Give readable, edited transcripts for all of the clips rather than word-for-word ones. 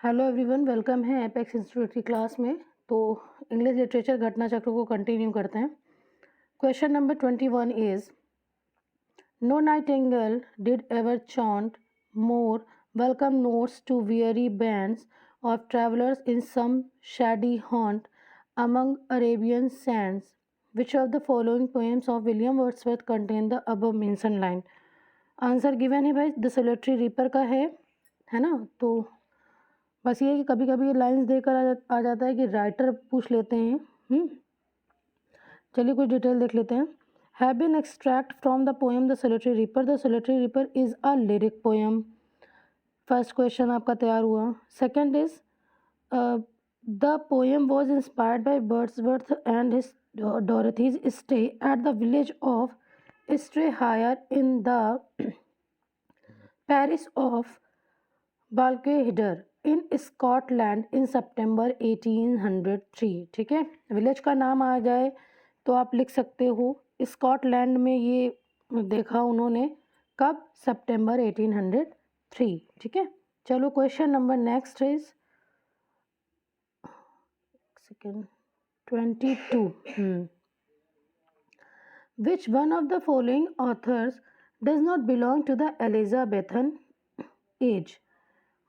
Hello everyone, welcome है apex institute की class में। तो इंग्लिश लिटरेचर घटना चक्र को कंटिन्यू करते हैं। Question number 21 is no nightingale did ever chant more welcome notes to weary bands of travelers in some shady haunt among Arabian sands. Which of the following poems of William Wordsworth contain the above mentioned line? Answer given है भाई, the solitary reaper का है ना। तो बस ये है कि कभी कभी लाइंस देकर आ जाता है कि राइटर पूछ लेते हैं। चलिए कुछ डिटेल देख लेते हैं। Have been extract from the poem the solitary reaper. The solitary reaper is a lyric poem. First question आपका तैयार हुआ। Second is the poem was inspired by Wordsworth and his Dorothy's stay at the village of Strathyre in the parish of Balquhidder in Scotland in September 1803। ठीक है, village का नाम आ जाए तो आप लिख सकते हो स्कॉटलैंड में। ये देखा उन्होंने कब? सितंबर 1803। ठीक है, चलो question number next is second 22। Which one of the following authors does not belong to the Elizabethan age?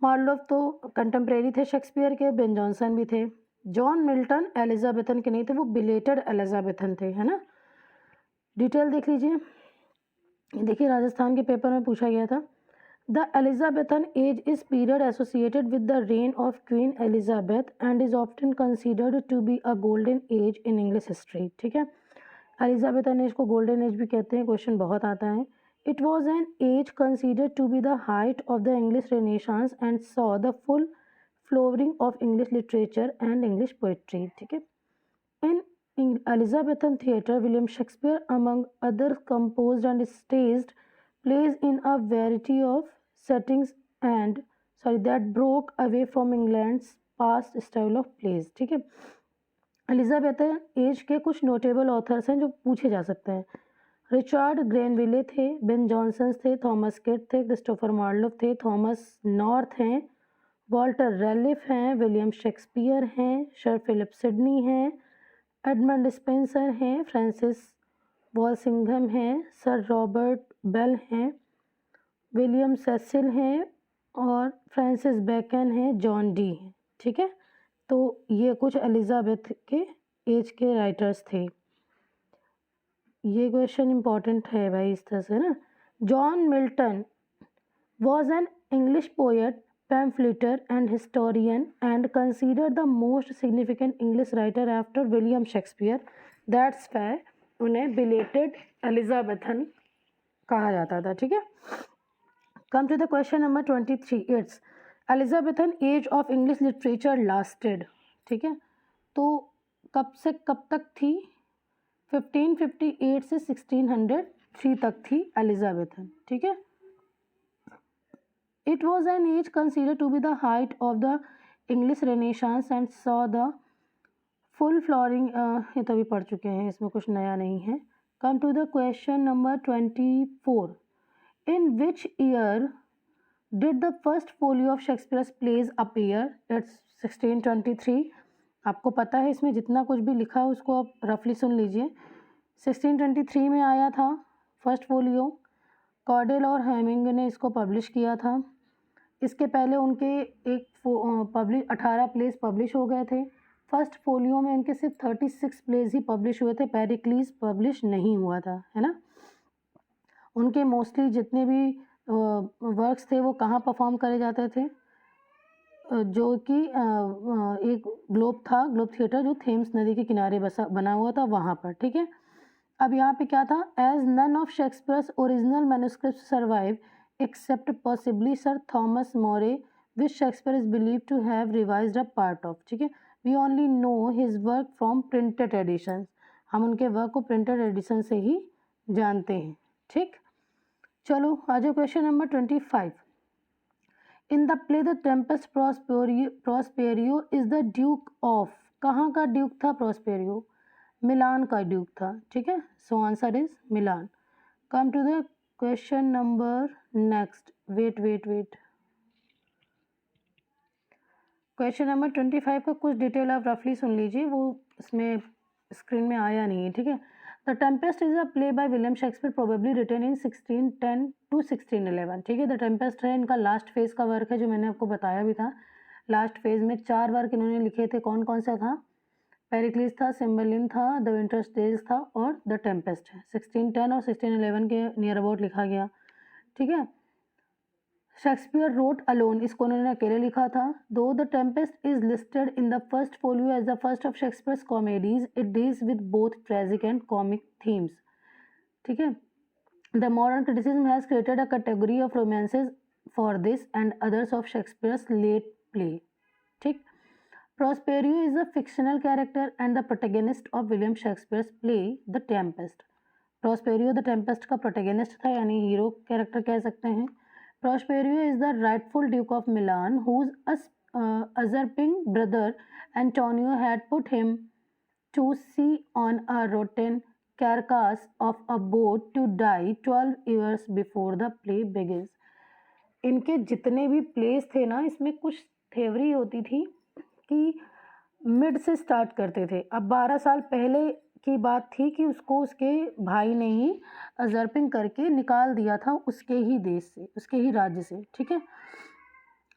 Marlowe तो कंटेम्प्रेरी थे शेक्सपियर के, बेन जॉनसन भी थे। जॉन मिल्टन एलिजाबेथन के नहीं थे, वो बिलेटेड एलिजाबेथन थे, है ना। डिटेल देख लीजिए। देखिए, राजस्थान के पेपर में पूछा गया था। The Elizabethan age is period associated with the reign of Queen Elizabeth and is often considered to be a golden age in English history. ठीक है, एलिजाबेथन एज को गोल्डन एज भी कहते हैं। क्वेश्चन बहुत आता है। It was an age considered to be the height of the English Renaissance and saw the full flowering of English literature and English poetry. ठीक है, in Elizabethan theatre, William Shakespeare, among others, composed and staged plays in a variety of settings and that broke away from England's past style of plays. ठीक है, Elizabethan as के कुछ notable authors हैं जो पूछे जा सकते हैं। रिचार्ड ग्रेनविले थे, बेन जॉनसन थे, थॉमस किट थे, क्रिस्टोफर मार्लोव थे, थॉमस नॉर्थ हैं, वॉल्टर रेलिफ हैं, विलियम शेक्सपियर हैं, सर फिलिप सिडनी हैं, एडमंड स्पेंसर हैं, फ्रांसिस वॉलसिंघम हैं, सर रॉबर्ट बेल हैं, विलियम सेसिल हैं और फ्रांसिस बेकन हैं, जॉन डी हैं। ठीक है, तो ये कुछ एलिजाबेथ के एज के राइटर्स थे। ये क्वेश्चन इंपॉर्टेंट है भाई इस तरह से ना। John Milton was an English poet, pamphleteer and historian and considered the most significant English writer after William Shakespeare. That's why उन्हें बिलेटेड एलिजाबेथन कहा जाता था। ठीक है, come to the question number 23। It's Elizabethan age of English literature lasted. ठीक है, तो कब से कब तक थी? 1558 से 1603 तक थी एलिजाबेथन। ठीक है, it was an age considered to be the height of the English renaissance and saw the full flowering. ये तो भी पढ़ चुके हैं, इसमें कुछ नया नहीं है। Come to the question number 24। In which year did the first folio of Shakespeare's plays appear? It's 1623। आपको पता है, इसमें जितना कुछ भी लिखा है उसको आप रफली सुन लीजिए। 1623 में आया था फर्स्ट फोलियो। कॉर्डेल और हेमिंग ने इसको पब्लिश किया था। इसके पहले उनके 18 प्लेस पब्लिश हो गए थे। फर्स्ट फोलियो में उनके सिर्फ 36 प्लेस ही पब्लिश हुए थे। पेरिक्लीस पब्लिश नहीं हुआ था, है ना। उनके मोस्टली जितने भी वर्क्स थे वो कहाँ परफॉर्म करे जाते थे? जो कि एक ग्लोब था, ग्लोब थिएटर जो थेम्स नदी के किनारे बना हुआ था वहाँ पर। ठीक है, अब यहाँ पे क्या था? As none of Shakespeare's original manuscript survive except possibly Sir Thomas More which Shakespeare is believe to have revised a part of. ठीक है, we only know his work from printed edition. हम उनके वर्क को printed addition से ही जानते हैं। ठीक, चलो आ जाओ question number 25। In the play the Tempest Prospero is the duke of. कहाँ का ड्यूक था प्रॉस्पेरियो? मिलान का ड्यूक था। ठीक है, so answer is Milan. Come to the question number next. Wait question number 25 का कुछ डिटेल आप रफली सुन लीजिए, वो इसमें स्क्रीन में आया नहीं है, ठीक है। The Tempest is a play by William Shakespeare probably written in 1610 to 1611, ठीक है। द टेम्पेस्ट है इनका लास्ट फेज का वर्क है, जो मैंने आपको बताया भी था। लास्ट फेज में 4 वर्क इन्होंने लिखे थे, कौन कौन सा था? पेरिक्लिस था, सिम्बलिन था, द विंटर स्टेज था और द टेम्पेस्ट है। 1610 और 1611 के नियर अबाउट लिखा गया, ठीक है। शेक्सपियर रोट अलोन, इसको उन्होंने अकेले लिखा था। Though the Tempest is listed in the first folio as the first of Shakespeare's comedies, it deals with both tragic and comic themes, ठीक है। The modern criticism has created a category of romances for this and others of Shakespeare's late play, ठीक। Prospero is a fictional character and the protagonist of William Shakespeare's play The Tempest. Prospero the Tempest का protagonist था, यानी hero character कह सकते हैं। Prospero is the rightful Duke of Milan whose usurping brother Antonio had put him to sea on a rotten carcass of a boat to die 12 years before the play begins. इनके जितने भी place थे ना, इसमें कुछ theory होती थी कि मिड से स्टार्ट करते थे। अब 12 साल पहले की बात थी कि उसको उसके भाई ने ही अजर्पिंग करके निकाल दिया था उसके ही देश से, उसके ही राज्य से, ठीक है।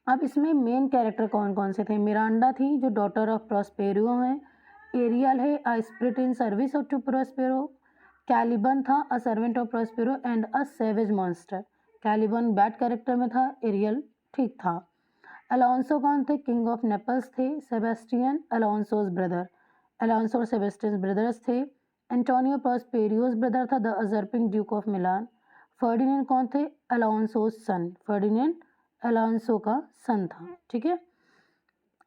अब इसमें मेन कैरेक्टर कौन कौन से थे? मिरांडा थी जो डॉटर ऑफ प्रॉस्पेरो है। एरियल है a spirit in service of to Prospero. Caliban था a servant of Prospero and a savage monster. Caliban bad character में था, एरियल ठीक था। अलोंसो कौन थे? किंग ऑफ नेपल्स थे। सेबेस्टियन अलोंसोज ब्रदर, अलोंसो और सेबेस्टियन ब्रदर्स थे। एंटोनियो प्रॉस्पेरियोस ब्रदर था, the usurping duke of Milan. Ferdinand कौन थे? अलोंसोज सन, फर्डिनेंड अलोंसो का सन था, ठीक है।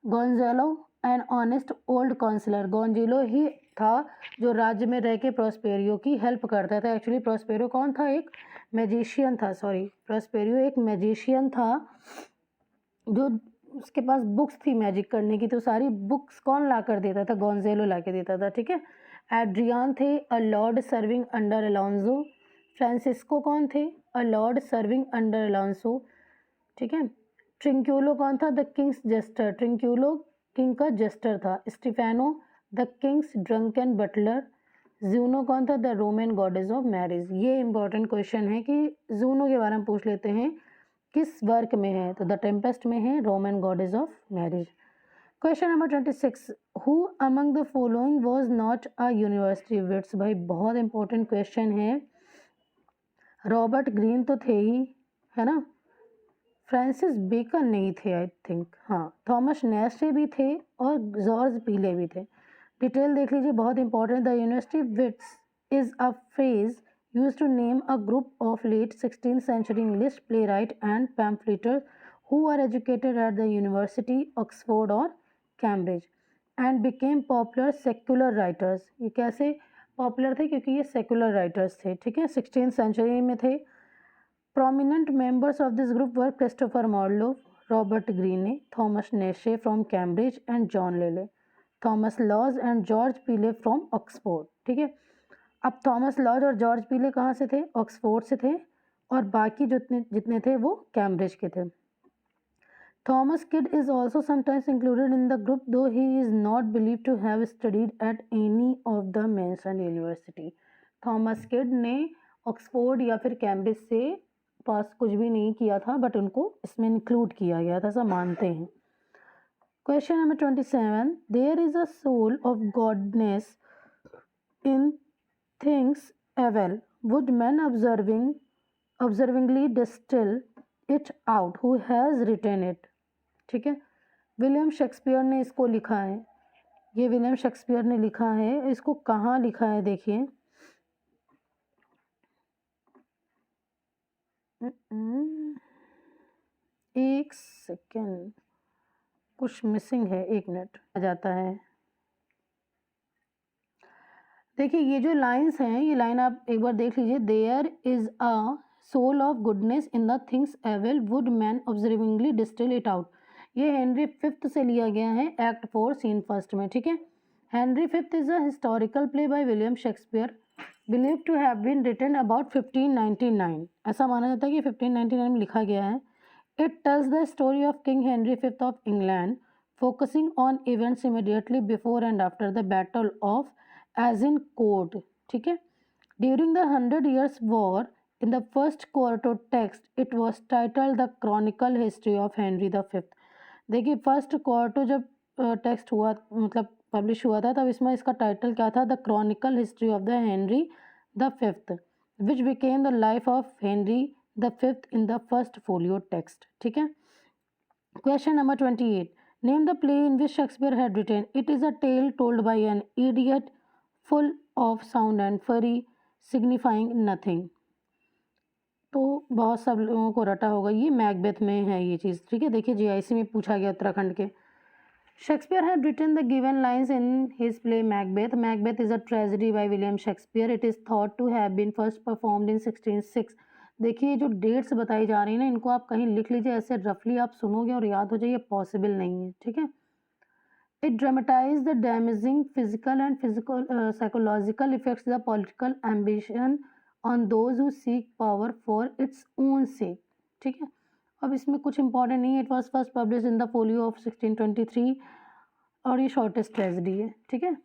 गोंजेलो एन ऑनेस्ट ओल्ड काउंसलर, गोंजेलो ही था जो राज्य में रह के प्रॉस्पेरियो की हेल्प करता था। एक्चुअली प्रॉस्पेरियो कौन था? एक मैजिशियन था, सॉरी, प्रॉस्पेरियो एक मैजिशियन था जो उसके पास बुक्स थी मैजिक करने की, तो सारी बुक्स कौन ला कर देता था? गोंजेलो ला के देता था, ठीक है। एड्रियान थे a lord serving under Alonso. Francisco कौन थे? A lord serving under Alonso, ठीक है। ट्रिंक्यूलो कौन था? The king's jester, Trinculo king का जेस्टर था। Stephano the king's drunken butler. Juno कौन था? The Roman goddess of marriage. ये इंपॉर्टेंट क्वेश्चन है कि जूनो के बारे में पूछ लेते हैं, किस वर्क में है? तो द टेम्पेस्ट में है, Roman goddess of marriage. Question number 26, who among the following was not a university wits? भाई बहुत इंपॉर्टेंट क्वेश्चन है। रॉबर्ट ग्रीन तो थे ही, है ना। फ्रांसिस बेकन नहीं थे आई थिंक, हाँ। थॉमस नेस्ले भी थे और जॉर्ज पीले भी थे। डिटेल देख लीजिए, बहुत important. The university wits is a phrase used to name a group of late 16th century English playwright and pamphleteers who were educated at the University, Oxford or Cambridge and became popular secular writers. ये कैसे popular थे? क्योंकि ये secular writers थे, ठीक है, 16th century में थे। Prominent members of this group were Christopher Marlowe, Robert Greene, Thomas Nashe from Cambridge and John Lyly, Thomas Lodge and George Peele from Oxford, ठीक है। अब थॉमस लॉज और जॉर्ज पीले कहाँ से थे? ऑक्सफोर्ड से थे, और बाकी जितने जितने थे वो कैम्ब्रिज के थे। Thomas Kyd is also sometimes included in the group, though he is not believe to have studied at any of the mentioned university. Thomas Kyd ने ऑक्सफोर्ड या फिर कैम्ब्रिज से पास कुछ भी नहीं किया था, बट उनको इसमें इंक्लूड किया गया था, सब मानते हैं। Question number 27, there is a soul of goodness in things evil, would men observingly distill it out? Who has written it? ठीक है, विलियम शेक्सपियर ने इसको लिखा है। ये विलियम शेक्सपियर ने लिखा है, इसको कहाँ लिखा है देखिए। एक सेकेंड, कुछ मिसिंग है, एक मिनट आ जाता है। देखिए ये जो लाइंस हैं, ये लाइन आप एक बार देख लीजिए। There is a soul of goodness in the things evil, would men observingly distil it out. ये हेनरी फिफ्थ से लिया गया है, एक्ट 4 सीन फर्स्ट में, ठीक है। Henry fifth is a historical play by William Shakespeare, believe to have been written about 1599। ऐसा माना जाता है कि 1599 में लिखा गया है। It tells the story of king Henry fifth of England focusing on events immediately before and after the Battle of Azincourt. ठीक है. During the 100 Years' War, in the first quarto text, it was titled The Chronicle History of Henry V. देखिए first quarto जब text हुआ मतलब publish हुआ था तब इसमें इसका टाइटल क्या था, the chronicle history of the Henry the fifth which became the life of Henry the fifth in the first folio text. ठीक है. Question number 28. Name the play in which Shakespeare had written. It is a tale told by an idiot full of sound and fury signifying nothing. तो बहुत सब लोगों को रटा होगा, ये मैकबेथ में है ये चीज़. ठीक है. देखिए जीआईसी में पूछा गया उत्तराखंड के. Shakespeare had written the given lines in his play Macbeth. Macbeth is a tragedy by William Shakespeare. It is thought to have been first performed in 1606. देखिए जो डेट्स बताई जा रही हैं ना इनको आप कहीं लिख लीजिए, ऐसे रफली आप सुनोगे और याद हो जाइए, पॉसिबल नहीं है. ठीक है. It dramatized the damaging physical and psychological effects of the political ambition on those who seek power for its own sake. ठीक है. अब इसमें कुछ इंपॉर्टेंट नहीं है. It was first publish in the folio of 1623 और ये शॉर्टेस्ट ट्रेजेडी है. ठीक है.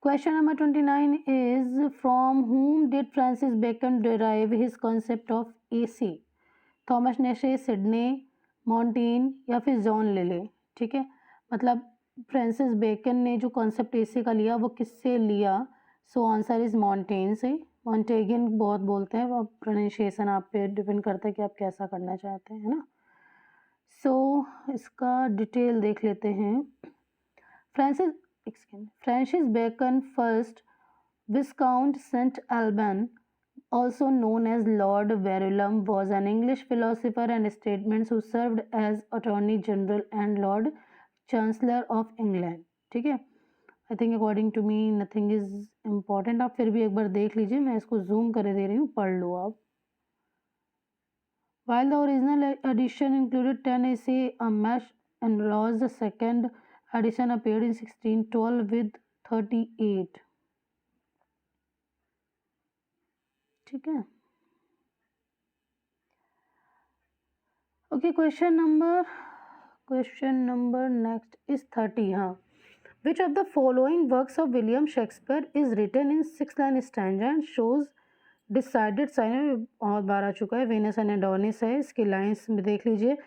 Question number 29 is from whom did Francis Bacon derive his concept of AC. Thomas Nashe, Sidney, Montaigne या फिर जॉन लिले. ठीक है. मतलब फ्रांसिस बेकन ने जो कॉन्सेप्ट AC का लिया वो किससे लिया. सो आंसर इज मॉन्टेन से. मॉन्टेगिन बहुत बोलते हैं, वो प्रोनाउंसिएशन आप पे डिपेंड करता है कि आप कैसा करना चाहते हैं, है ना. सो इसका डिटेल देख लेते हैं. Francis Bacon first Viscount Saint Alban also known as Lord Verulam was an English philosopher and statesman who served as Attorney General and Lord Chancellor of England. ठीक है. I think according to me nothing is important. आप फिर भी एक बार देख लीजिए, मैं इसको जूम कर दे रही हूँ, पढ़ लो आप. While the original edition included 10 essay, a match and Ross the second edition appeared in 1612 with 38. ठीक है. Okay. Question number next is 30. हाँ. Which of the following works of William Shakespeare is written in 6-line stanza and shows decided sign. बहुत बार आ चुका है. Venus and Adonis है. इसकी lines में देख लीजिए.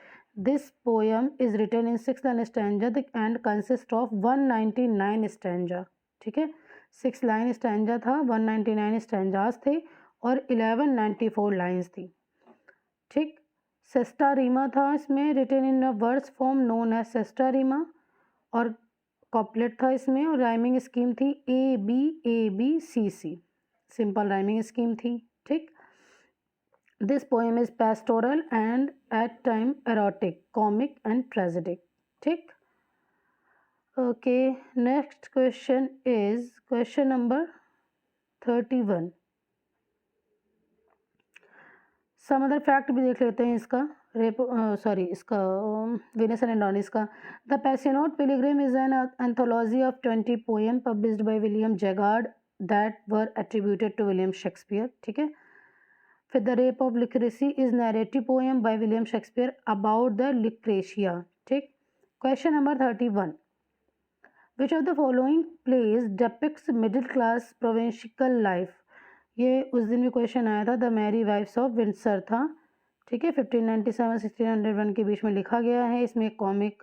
This poem is written in 6-line stanza and consists of 199 stanza. ठीक है. 6-line stanza था, 199 stanzas थे और 1194 लाइन्स थी. ठीक. सेस्टा रीमा था इसमें, written in a verse form known as sesta rima. और कॉपलेट था इसमें और राइमिंग स्कीम थी ABABCC. सिंपल राइमिंग स्कीम थी. ठीक. This poem is pastoral and at time erotic, comic and tragedic. ठीक. Okay. Next question is question number 31. Some other fact भी देख लेते हैं इसका. इसका Venus and Adonis का. The Passionate Pilgrim is an anthology of 20 poems published by William Jaggard that were attributed to William Shakespeare. ठीक है. फिर The Rape of Lucrece is narrative poem by William Shakespeare about the Lucretia. ठीक. Question number 31. Which of the following plays depicts middle class provincial life? ये उस दिन भी question आया था. The merry wives of Windsor था. ठीक है. 1597-1601 के बीच में लिखा गया है. इसमें कॉमिक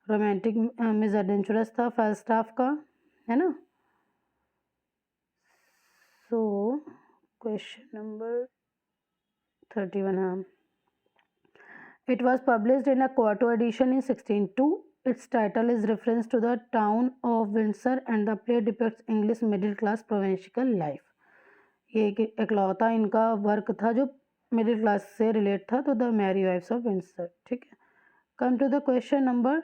रोमांटिक मिस एडवेंचरस था फाल्स्टाफ का, है ना. So question number 31. हाँ. It was published in a quarto edition in 1602. Its title is reference to the town of Windsor and the play depicts English middle class provincial life. ये एकलौता इनका work था जो मिडिल क्लास से relate था. तो the merry wives of Windsor. ठीक है. Come to the question number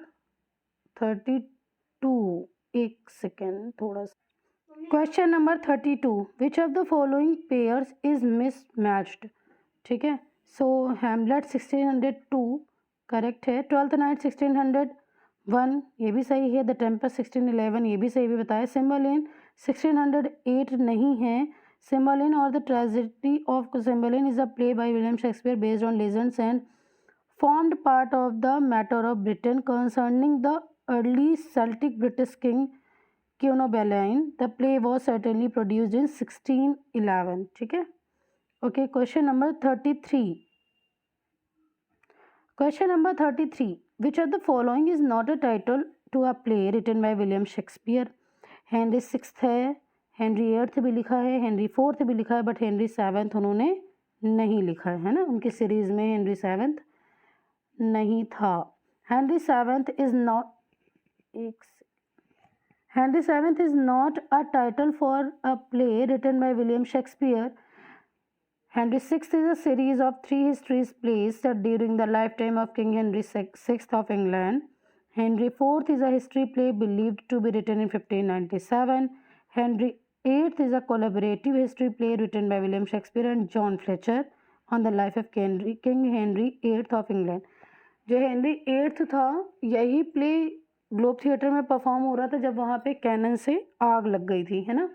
32. एक सेकेंड थोड़ा सा. Question number 32. Which of the following pairs is mismatched. ठीक है. सो हैमलेट 1602 करेक्ट है. ट्वेल्थ नाइट 1601 ये भी सही है. द टेम्पेस्ट 1611 ये भी सही भी बताया. सिम्बलिन 1608 नहीं है. Cymbeline or the Tragedy of Cymbeline is a play by William Shakespeare based on legends and formed part of the matter of Britain concerning the early Celtic British king Cunobeline. The play was certainly produced in 1611. ठीक है. Okay, question number 33. Question number 33. Which of the following is not a title to a play written by William Shakespeare? Henry sixth है, Henry eighth भी लिखा है, Henry fourth भी लिखा है, but Henry seventh उन्होंने नहीं लिखा है ना. उनकी सीरीज में हेनरी सेवन्थ नहीं था. Henry seventh is not Henry VII is not a title for a play written by William Shakespeare. Henry VI is a series of 3 histories plays set during the lifetime of King Henry VI of England. Henry IV is a history play believed to be written in 1597. Henry VIII is a collaborative history play written by William Shakespeare and John Fletcher on the life of King Henry VIII of England. जो Henry eighth था यही play globe theatre में perform हो रहा था जब वहाँ पे कैनन से आग लग गई थी, है ना,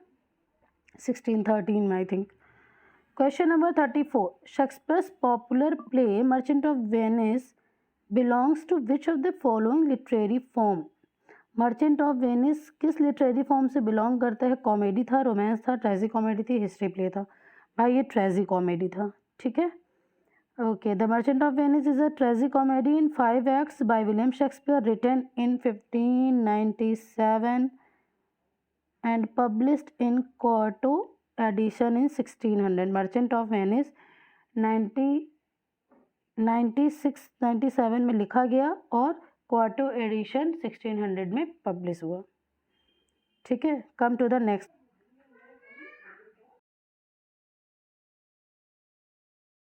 1613 में I think. Question number 34. Shakespeare's popular play merchant of Venice belongs to which of the following literary form? Merchant of Venice किस लिटरेरी फॉर्म से बिलोंग करता है? कॉमेडी था, रोमांस था, ट्रेजी कॉमेडी थी, हिस्ट्री प्ले था. भाई ये ट्रेजी कॉमेडी था. ठीक है. Okay, The Merchant of Venice is a tragicomedy in 5 acts by William Shakespeare, written in 1597 and published in quarto edition in 1600. Merchant of Venice 96-97 में लिखा गया और क्वार्टो एडिशन 1600 में पब्लिश हुआ. ठीक है. Come to the next.